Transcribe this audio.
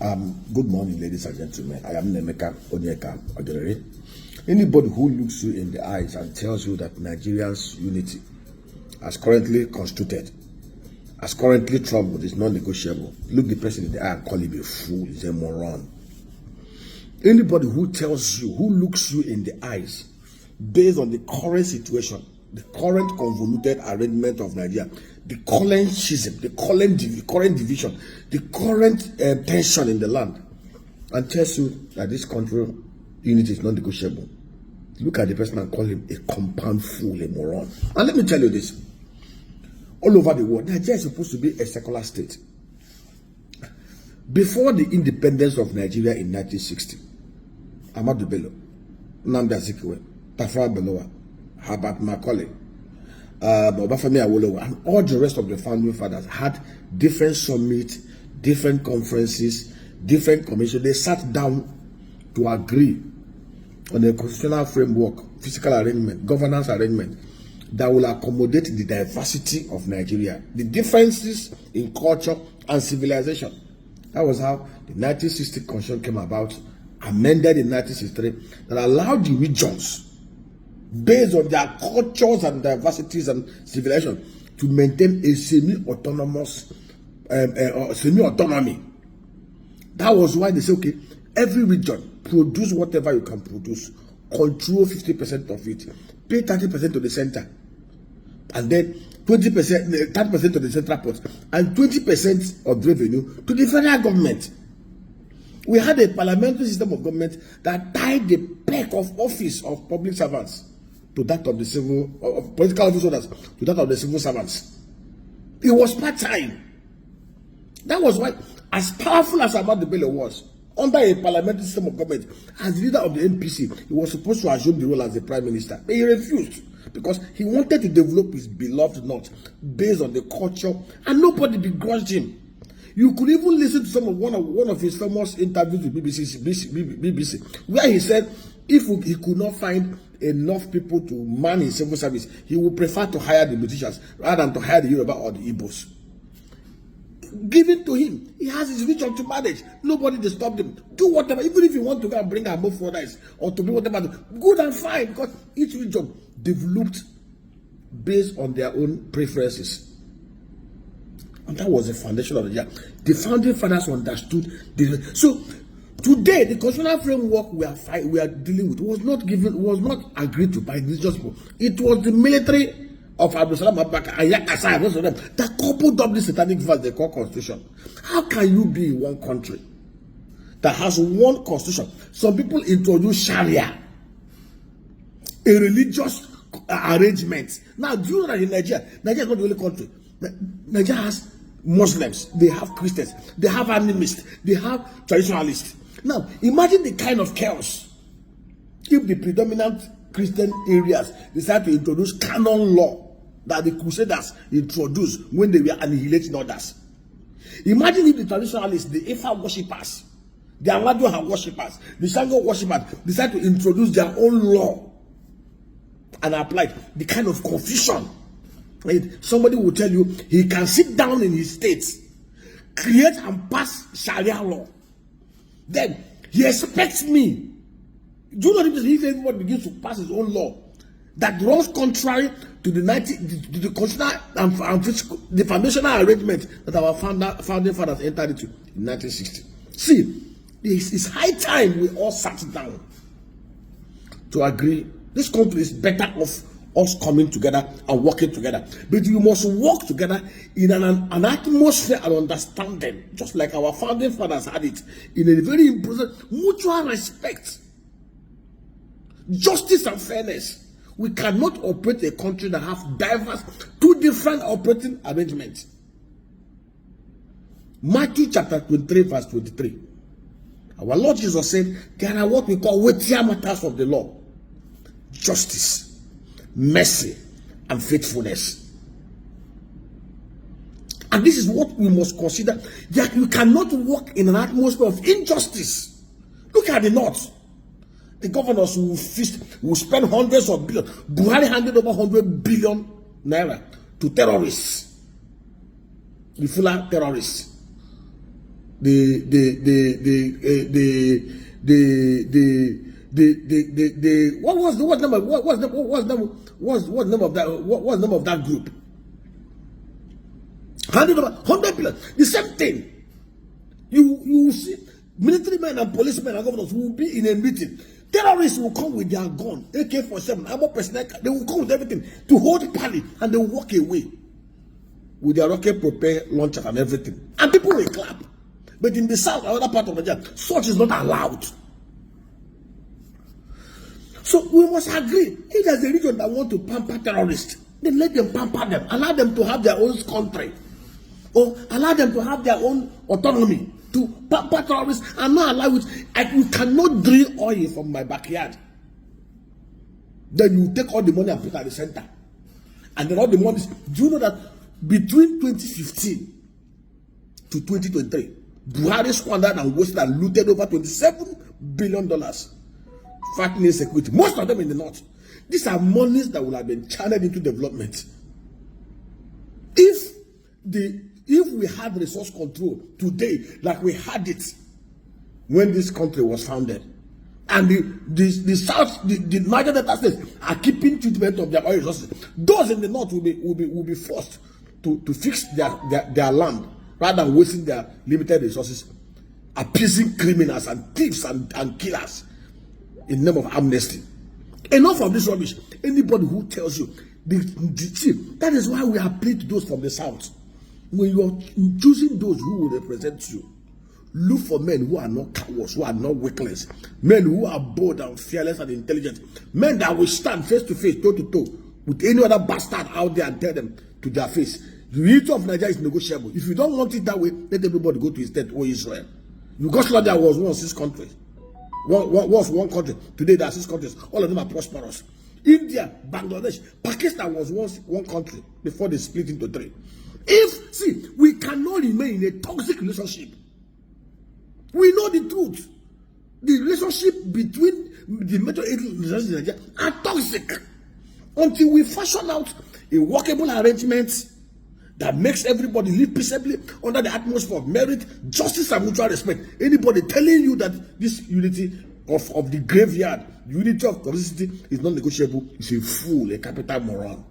Good morning, ladies and gentlemen. I am Nemeka Onyeka Oderere. Anybody who looks you in the eyes and tells you that Nigeria's unity, as currently constituted, as currently troubled, is non-negotiable, look the person in the eye and call him a fool, is a moron. Anybody who tells you, who looks you in the eyes, based on the current situation, the current convoluted arrangement of Nigeria, the current schism, the current division, the current tension in the land, and tells you that this country unity is non-negotiable, look at the person and call him a compound fool, a moron. And let me tell you this: all over the world, Nigeria is supposed to be a secular state. Before the independence of Nigeria in 1960, Ahmadu Bello, Nnamdi Azikiwe, Tafawa Balewa, Herbert Macaulay, Obafemi Awolowo, and all the rest of the founding fathers had different summits, different conferences, different commissions. They sat down to agree on a constitutional framework, physical arrangement, governance arrangement that will accommodate the diversity of Nigeria, the differences in culture and civilization. That was how the 1960 Constitution came about, amended in 1963, that allowed the regions, based on their cultures and diversities and civilization, to maintain a semi-autonomous, semi-autonomy. That was why they say, okay, every region, produce whatever you can produce, control 50% of it, pay 30% to the center, and then 20%, 30% to the central port, and 20% of revenue to the federal government. We had a parliamentary system of government that tied the peck of office of public servants to that of the civil, of political office holders to that of the civil servants. It was part-time. That was why, as powerful as Ahmadu Bello was, under a parliamentary system of government, as leader of the NPC, he was supposed to assume the role as the prime minister. But he refused, because he wanted to develop his beloved north based on the culture, and nobody begrudged him. You could even listen to one of his famous interviews with BBC, where he said if he could not find enough people to man his civil service, he would prefer to hire the Britishers rather than to hire the Yoruba or the Igbos. Given to him, he has his region to manage. Nobody disturbed him. Do whatever, even if you want to go and bring a more foreigners or to bring whatever, good and fine, because each region developed based on their own preferences. And that was the foundation of the year. The founding fathers understood this. So today, the constitutional framework we are dealing with was not agreed to by religious people. It was the military of Abdulsalam Abubakar and Yakasa, most of them, that coupled up this satanic verse they call constitution. How can you be in one country that has one constitution? Some people introduce Sharia, a religious arrangement. Now, do you know that in Nigeria is not the only country. Nigeria has Muslims, they have Christians, they have animists, they have traditionalists. Now, imagine the kind of chaos if the predominant Christian areas decide to introduce canon law that the Crusaders introduced when they were annihilating others. Imagine if the traditionalists, the Ifa worshippers, the Amadioha worshippers, the Shango worshippers decide to introduce their own law and apply the kind of confusion. Somebody will tell you he can sit down in his state, create and pass Sharia law. Then he expects me. Do you know if everyone begins to pass his own law that runs contrary to the constitutional and the foundational arrangement that our founding fathers entered into in 1960? See, it's high time we all sat down to agree this country is better off us coming together and working together. But we must work together in an atmosphere and understanding, just like our founding fathers had it, in a very important mutual respect, justice and fairness. We cannot operate a country that has diverse, two different operating arrangements. Matthew chapter 23 verse 23. Our Lord Jesus said, there are what we call weightier matters of the law: justice, mercy, and faithfulness. And this is what we must consider, that you cannot work in an atmosphere of injustice. Look at the North. The governors will spend hundreds of billions. Buhari handed over 100 billion naira to terrorists, the Fulani terrorists. what's the name of that group? 100 billion. The same thing. You see, military men and policemen and governors will be in a meeting. Terrorists will come with their gun, AK-47, armor personnel. They will come with everything to hold party, and they will walk away with their rocket propelled launcher and everything. And people will clap. But in the south, another part of Nigeria, such is not allowed. So we must agree. If there's a region that want to pamper terrorists, then let them pamper them. Allow them to have their own country. Or allow them to have their own autonomy to pamper terrorists and not allow it. You cannot drill oil from my backyard. Then you take all the money and put it at the center. And then all the money. Do you know that between 2015 to 2023, Buhari squandered and wasted and looted over $27 billion fighting insecurity, most of them in the north. These are monies that will have been channeled into development. If we had resource control today, like we had it when this country was founded, and the south, the Niger Delta states are keeping treatment of their oil resources, those in the north will be forced to fix their land rather than wasting their limited resources, appeasing criminals and thieves and killers in the name of amnesty. Enough of this rubbish. Anybody who tells you, see, that is why we appeal to those from the south. When you are choosing those who will represent you, look for men who are not cowards, who are not weaklings, men who are bold and fearless and intelligent, men that will stand face to face, toe to toe with any other bastard out there and tell them to their face, the unity of Nigeria is negotiable. If you don't want it that way, let everybody go to his state or Israel. Yugoslavia was once 6 countries. Was one country. Today there are 6 countries. All of them are prosperous. India, Bangladesh, Pakistan was once one country before they split into 3. We cannot remain in a toxic relationship. We know the truth. The relationship between the major relations in Nigeria are toxic. Until we fashion out a workable arrangement that makes everybody live peaceably under the atmosphere of merit, justice, and mutual respect. Anybody telling you that this unity of the graveyard, unity of toxicity is not negotiable is a fool, a capital moron.